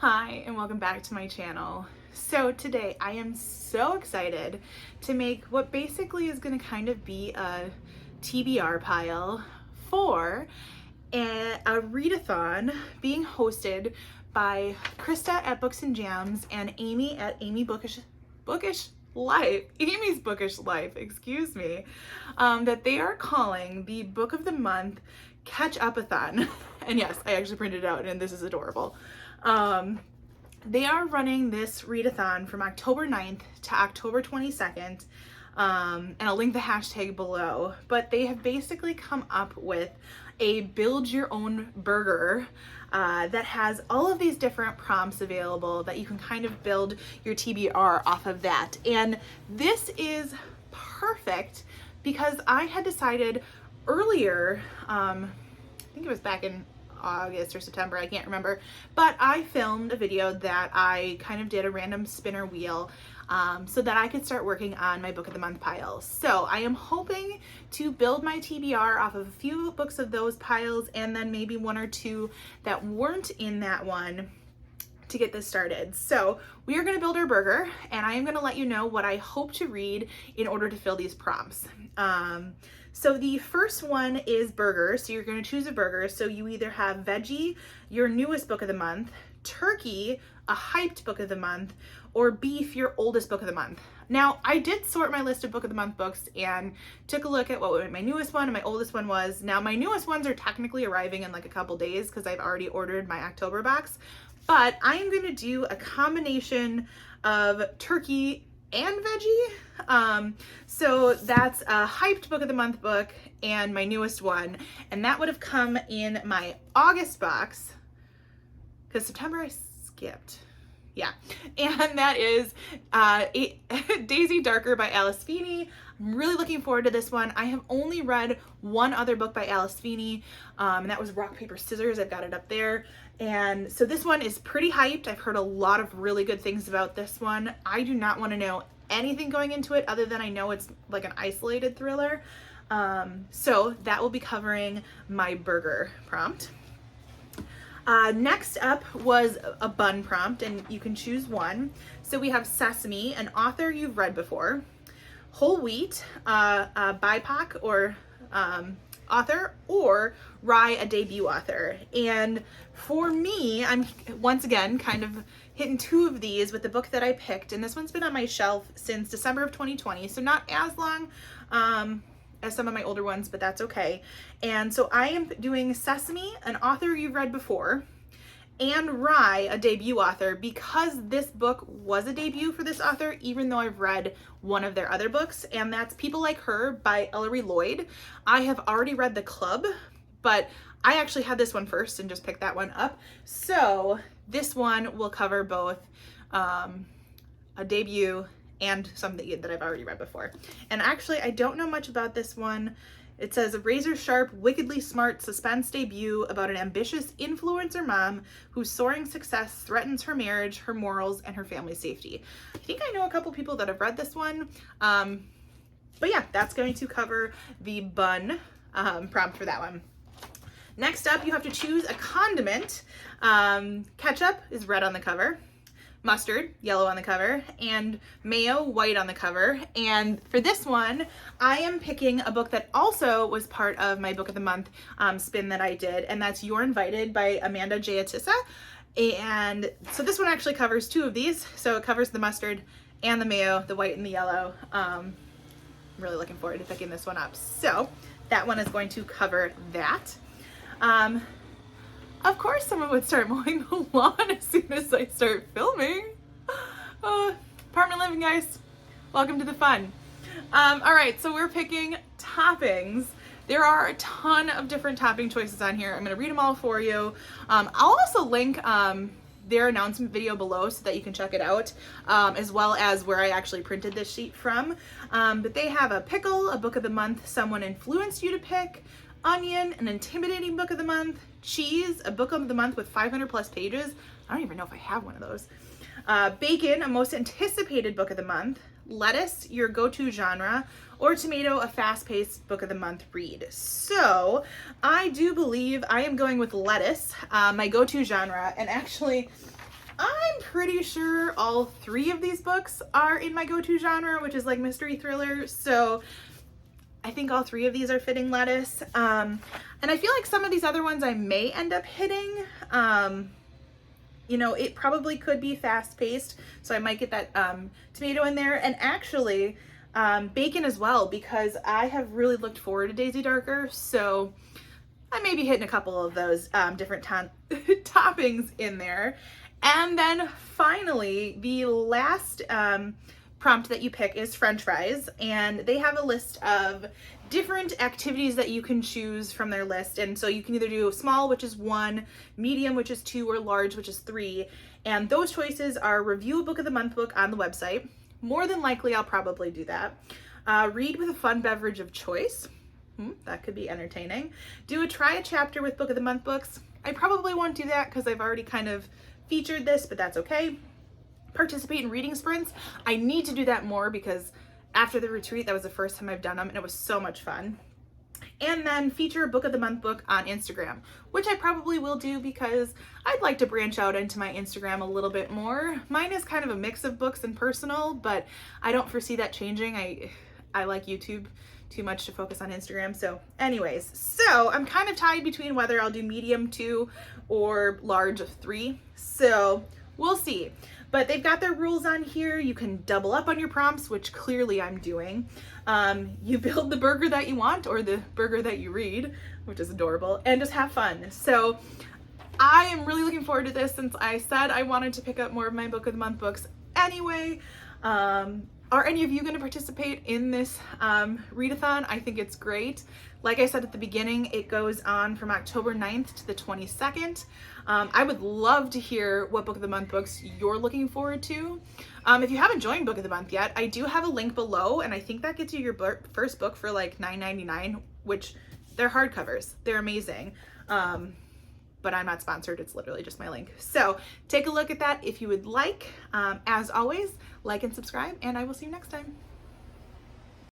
Hi, and welcome back to my channel. So today I am so excited to make what basically is going to kind of be a TBR pile for a readathon being hosted by Krista at Books and Jams and Amy at Amy's Bookish Life, excuse me, that they are calling the Book of the Month Ketchup-a-thon. And yes, I actually printed it out and this is adorable. They are running this readathon from October 9th to October 22nd, and I'll link the hashtag below, but they have basically come up with a build your own burger that has all of these different prompts available that you can kind of build your TBR off of that. And this is perfect because I had decided earlier, I think it was back in August or September, I can't remember, but I filmed a video that I kind of did a random spinner wheel so that I could start working on my Book of the Month piles. So I am hoping to build my TBR off of a few books of those piles and then maybe one or two that weren't in that one to get this started. So we are going to build our burger and I am going to let you know what I hope to read in order to fill these prompts. So the first one is burger. So you're going to choose a burger. So you either have veggie, your newest book of the month, turkey, a hyped book of the month, or beef, your oldest book of the month. Now, I did sort my list of book of the month books and took a look at what my newest one and my oldest one was. Now, my newest ones are technically arriving in like a couple days because I've already ordered my October box, but I am going to do a combination of turkey and veggie. So that's a hyped book of the month book and my newest one, and that would have come in my August box because September I skipped. Yeah, and that is Daisy Darker by Alice Feeney. I'm really looking forward to this one. I have only read one other book by Alice Feeney, and that was Rock, Paper, Scissors. I've got it up there. And so this one is pretty hyped. I've heard a lot of really good things about this one. I do not want to know anything going into it other than I know it's like an isolated thriller. So that will be covering my burger prompt. Next up was a bun prompt, and you can choose one. So we have sesame, an author you've read before, whole wheat, BIPOC or author, or rye, a debut author. And for me, I'm once again kind of hitting two of these with the book that I picked, and this one's been on my shelf since December of 2020, so not as long as some of my older ones, but that's okay. And so I am doing Sesame, an author you've read before, and Rye, a debut author, because this book was a debut for this author, even though I've read one of their other books, and that's People Like Her by Ellery Lloyd. I have already read The Club, but I actually had this one first and just picked that one up. So this one will cover both a debut and something that I've already read before. And actually, I don't know much about this one. It says a razor sharp, wickedly smart suspense debut about an ambitious influencer mom whose soaring success threatens her marriage, her morals, and her family's safety. I think I know a couple people that have read this one. But yeah, that's going to cover the bun prompt for that one. Next up, you have to choose a condiment. Ketchup is red on the cover, mustard, yellow on the cover, and mayo, white on the cover. And for this one, I am picking a book that also was part of my Book of the Month spin that I did, and that's You're Invited by Amanda Jayatissa. And so this one actually covers two of these. So it covers the mustard and the mayo, the white and the yellow. I'm really looking forward to picking this one up. So that one is going to cover that. Of course someone would start mowing the lawn as soon as I start filming. Apartment living, guys. Welcome to the fun. All right, so we're picking toppings. There are a ton of different topping choices on here. I'm gonna read them all for you. I'll also link their announcement video below so that you can check it out, as well as where I actually printed this sheet from. But they have a pickle, a book of the month someone influenced you to pick, onion, an intimidating book of the month, cheese, a book of the month with 500 plus pages. I don't even know if I have one of those. Bacon, a most anticipated book of the month, lettuce, your go-to genre, or tomato, a fast-paced book of the month read. So I do believe I am going with lettuce, my go-to genre. And actually, I'm pretty sure all 3 of these books are in my go-to genre, which is like mystery thriller. So I think all 3 of these are fitting lettuce. And I feel like some of these other ones I may end up hitting. You know, it probably could be fast-paced, so I might get that tomato in there. And actually, bacon as well, because I have really looked forward to Daisy Darker, so I may be hitting a couple of those different toppings in there. And then finally, the last prompt that you pick is French fries, and they have a list of different activities that you can choose from their list. And so you can either do small, which is 1, medium, which is 2, or large, which is 3. And those choices are review a book of the month book on the website. More than likely, I'll probably do that. Read with a fun beverage of choice. That could be entertaining. Do a try a chapter with book of the month books. I probably won't do that because I've already kind of featured this, but that's okay. Participate in reading sprints. I need to do that more because after the retreat, that was the first time I've done them and it was so much fun. And then feature a book of the month book on Instagram, which I probably will do because I'd like to branch out into my Instagram a little bit more. Mine is kind of a mix of books and personal, but I don't foresee that changing. I like YouTube too much to focus on Instagram. So anyways, so I'm kind of tied between whether I'll do medium 2 or large of 3. So we'll see. But they've got their rules on here. You can double up on your prompts, which clearly I'm doing. You build the burger that you want or the burger that you read, which is adorable, and just have fun. So I am really looking forward to this since I said I wanted to pick up more of my book of the month books anyway. Are any of you going to participate in this readathon? I think it's great. Like I said at the beginning, it goes on from October 9th to the 22nd. I would love to hear what book of the month books you're looking forward to. If you haven't joined book of the month yet, I do have a link below, and I think that gets you your first book for like $9.99, which they're hardcovers. They're amazing. But I'm not sponsored. It's literally just my link. So take a look at that if you would like. As always, like and subscribe, and I will see you next time.